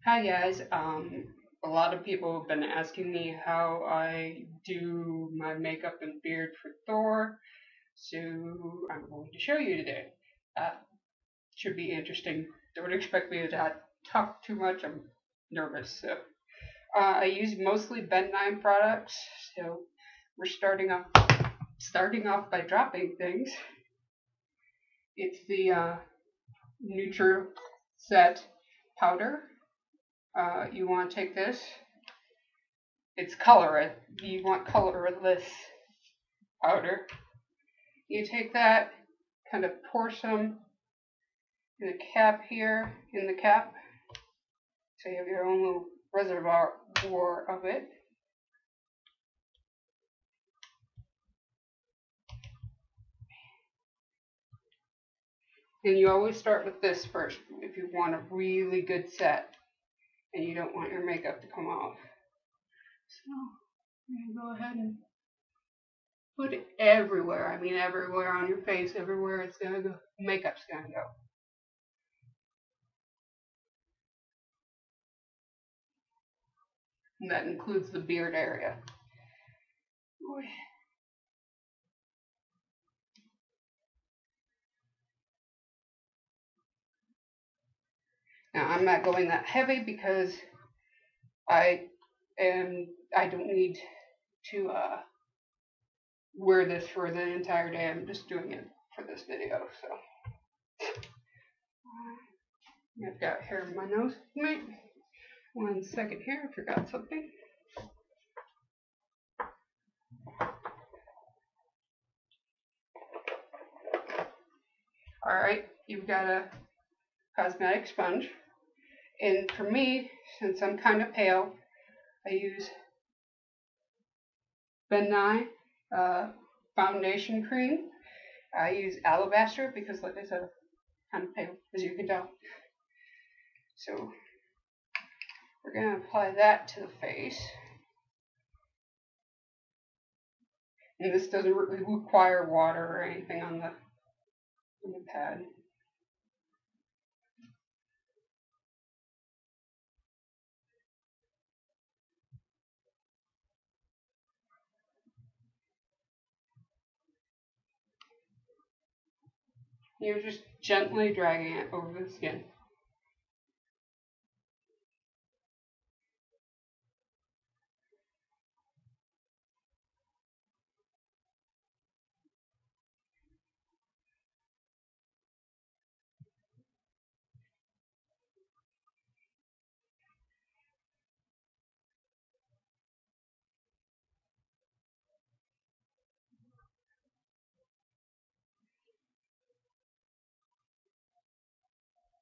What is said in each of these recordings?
Hi guys, a lot of people have been asking me how I do my makeup and beard for Thor, so I'm going to show you today. Should be interesting. Don't expect me to talk too much, I'm nervous. So, I use mostly benign products, so we're starting off by dropping things. It's the Neutralizer powder. You want to take this. It's color. You want colorless powder. You take that, kind of pour some in the cap here, in the cap, so you have your own little reservoir of it. And you always start with this first if you want a really good set and you don't want your makeup to come off. So I'm gonna go ahead and put it everywhere. I mean everywhere on your face, everywhere it's gonna go. Makeup's gonna go. And that includes the beard area. Boy. Now I'm not going that heavy because I don't need to wear this for the entire day. I'm just doing it for this video. So I've got hair in my nose. Wait 1 second here. I forgot something. Alright, you've got a cosmetic sponge. And for me, since I'm kind of pale, I use benign foundation cream. I use Alabaster because, like I said, I'm kind of pale, as you can tell. So we're going to apply that to the face. And this doesn't really require water or anything on the pad. You're just gently dragging it over the skin.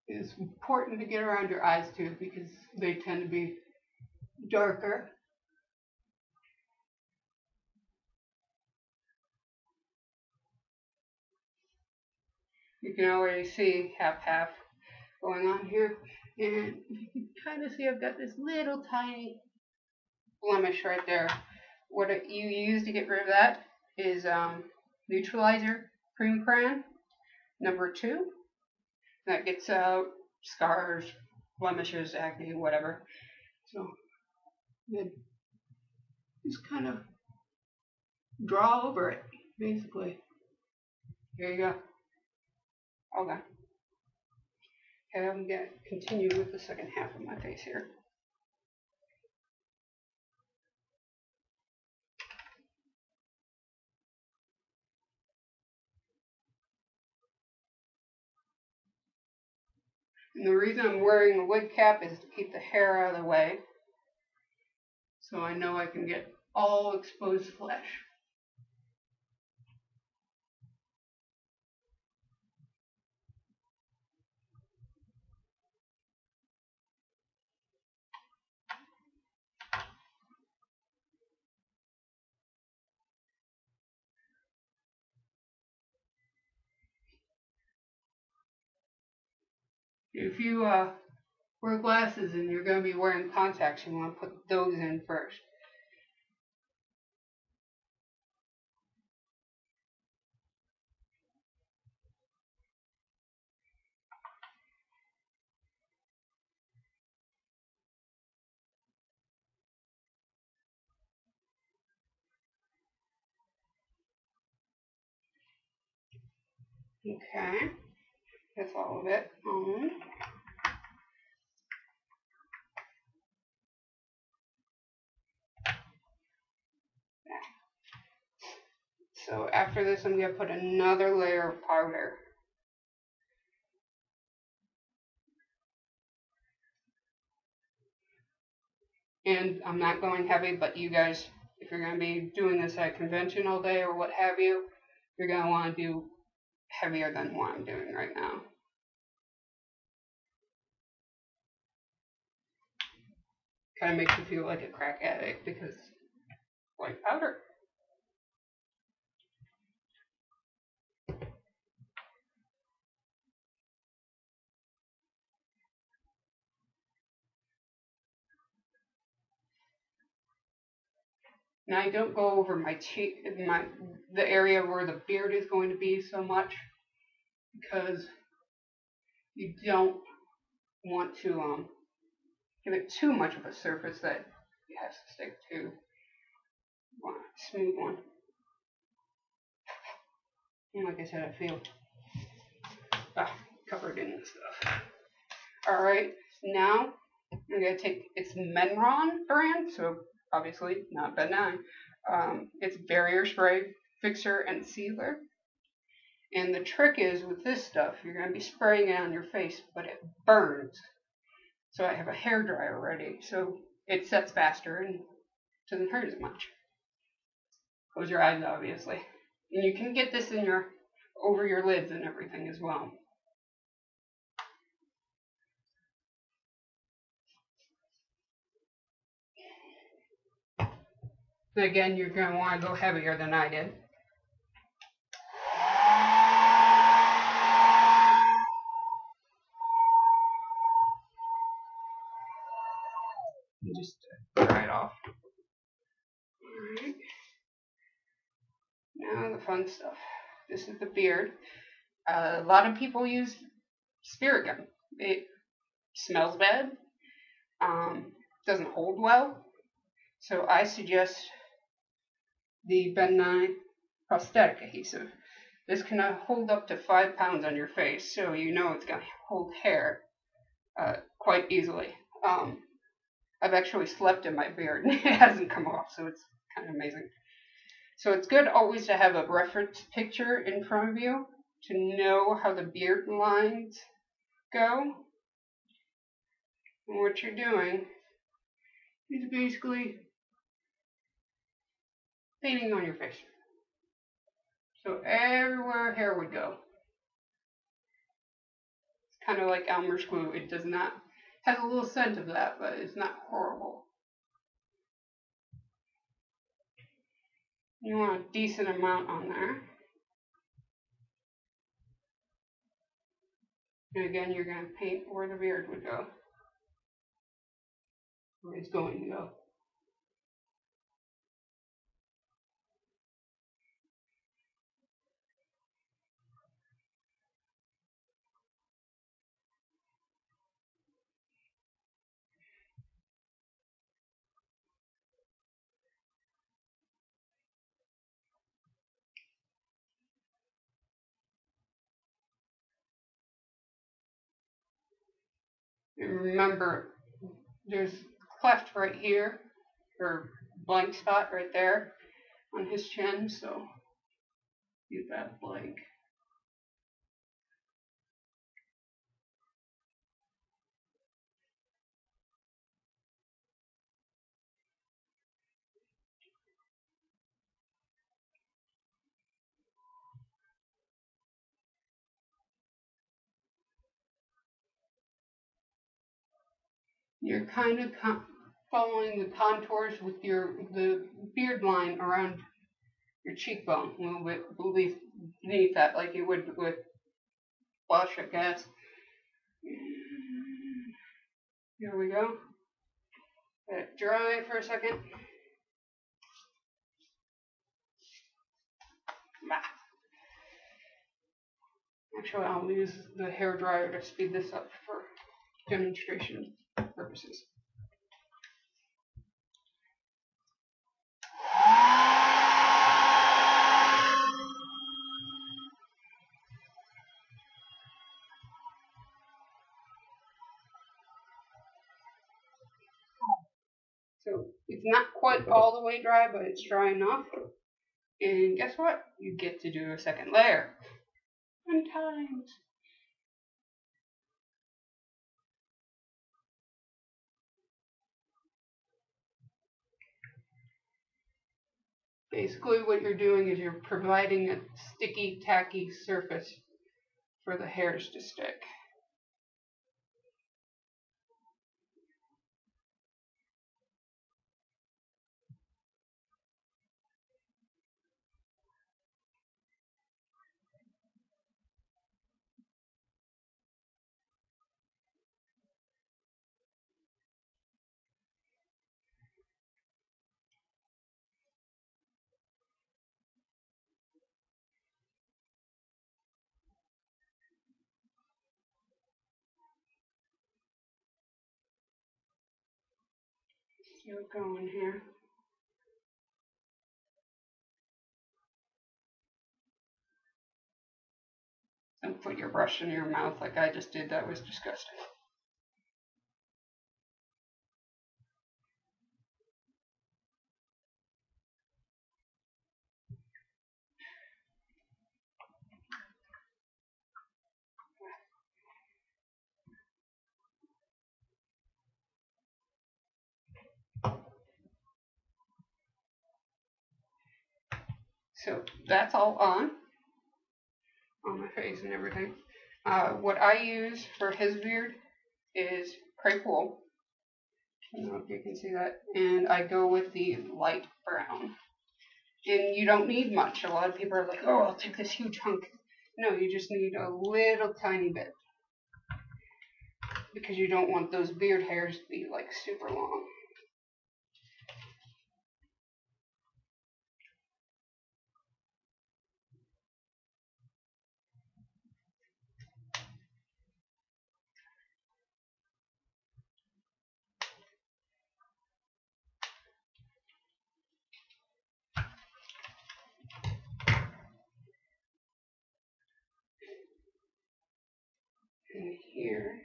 It's important to get around your eyes too because they tend to be darker. You can already see half going on here, and you can kind of see I've got this little tiny blemish right there. What you use to get rid of that is Neutralizer Cream Crayon #2. That gets out scars, blemishes, acne, whatever. So then just kind of draw over it, basically. Here you go. Okay. Okay, I'm going to continue with the second half of my face here. And the reason I'm wearing a wig cap is to keep the hair out of the way, so I know I can get all exposed flesh. If you wear glasses and you're going to be wearing contacts, you want to put those in first. Okay, that's all of it on. So after this, I'm going to put another layer of powder. And I'm not going heavy, but you guys, if you're going to be doing this at a convention all day or what have you, you're going to want to do heavier than what I'm doing right now. Kind of makes you feel like a crack addict because white powder. Now I don't go over my cheek, the area where the beard is going to be so much because you don't want to give it too much of a surface that it has to stick to. You want a smooth one. And like I said, I feel covered in stuff. Alright, now I'm going to take, it's Mehron brand, so obviously not benign. It's barrier spray, fixer, and sealer. And the trick is with this stuff, you're going to be spraying it on your face, but it burns. So I have a hair dryer ready, so it sets faster and doesn't hurt as much. Close your eyes, obviously. And you can get this in over your lids and everything as well. Again, you're going to want to go heavier than I did. Just dry it off. Alright. Now the fun stuff. This is the beard. A lot of people use spirit gum. It smells bad. Doesn't hold well. So I suggest the benign prosthetic adhesive. This can hold up to 5 pounds on your face, so you know it's going to hold hair quite easily. I've actually slept in my beard and it hasn't come off, so it's kind of amazing. So it's good always to have a reference picture in front of you to know how the beard lines go. And what you're doing is basically painting on your face. So everywhere hair would go. It's kind of like Elmer's glue. It does not, has a little scent of that, but it's not horrible. You want a decent amount on there. And again, you're going to paint where the beard would go. Where it's going to go. And remember, there's cleft right here, or blank spot right there on his chin, so use that blank. You're kind of following the contours with the beard line around your cheekbone, a little bit beneath that, like you would with blush, I guess. Here we go. Let it dry for a second. Actually, I'll use the hair dryer to speed this up for demonstration purposes. not quite all the way dry, but it's dry enough. And guess what? You get to do a second layer. 1 times. Basically what you're doing is you're providing a sticky, tacky surface for the hairs to stick. Still going here. Don't put your brush in your mouth like I just did. That was disgusting. So that's all on my face and everything. What I use for his beard is crepe wool. I don't know if you can see that. And I go with the light brown. And you don't need much. A lot of people are like, oh, I'll take this huge hunk. No, you just need a little tiny bit. Because you don't want those beard hairs to be like super long. And here,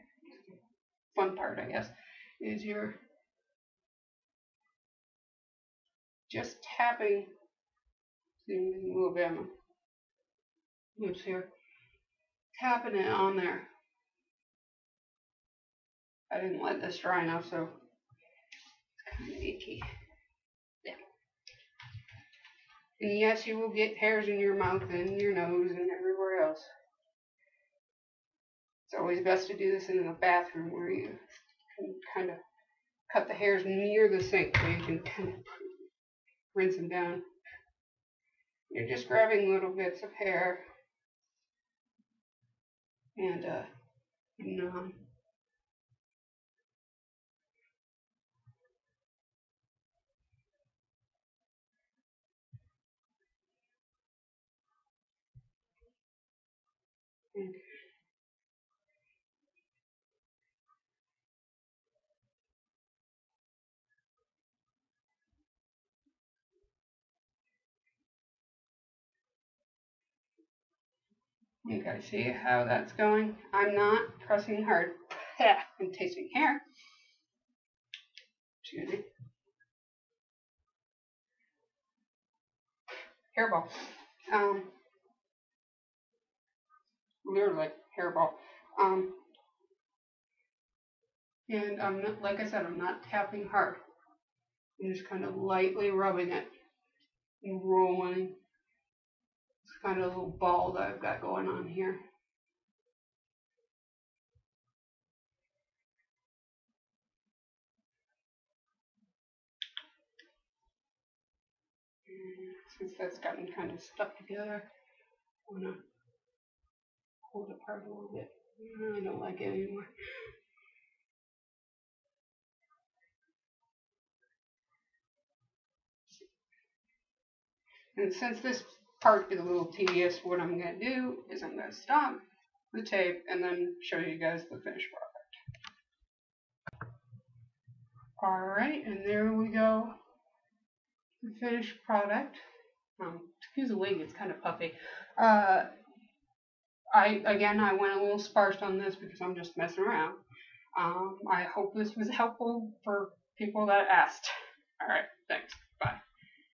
fun part, I guess, is you're just tapping, see a little bit on my lips here, tapping it on there. I didn't let this dry enough, so it's kind of icky. Yeah. And yes, you will get hairs in your mouth and your nose and everywhere else. It's always best to do this in the bathroom where you can kind of cut the hairs near the sink so you can kind of rinse them down. You're just grabbing little bits of hair and putting on. And you guys see how that's going? I'm not pressing hard. I'm tasting hair. Excuse me. Hairball. Literally hairball. And I'm not, like I said, I'm not tapping hard. I'm just kind of lightly rubbing it and rolling. It's kind of a little ball that I've got going on here. And since that's gotten kind of stuck together, I want to hold it apart a little bit. I don't like it anymore. And since this part is a little tedious, what I'm going to do is I'm going to stop the tape and then show you guys the finished product. Alright, and there we go. The finished product. Excuse the wig, it's kind of puffy. I went a little sparse on this because I'm just messing around. I hope this was helpful for people that asked. right, thanks.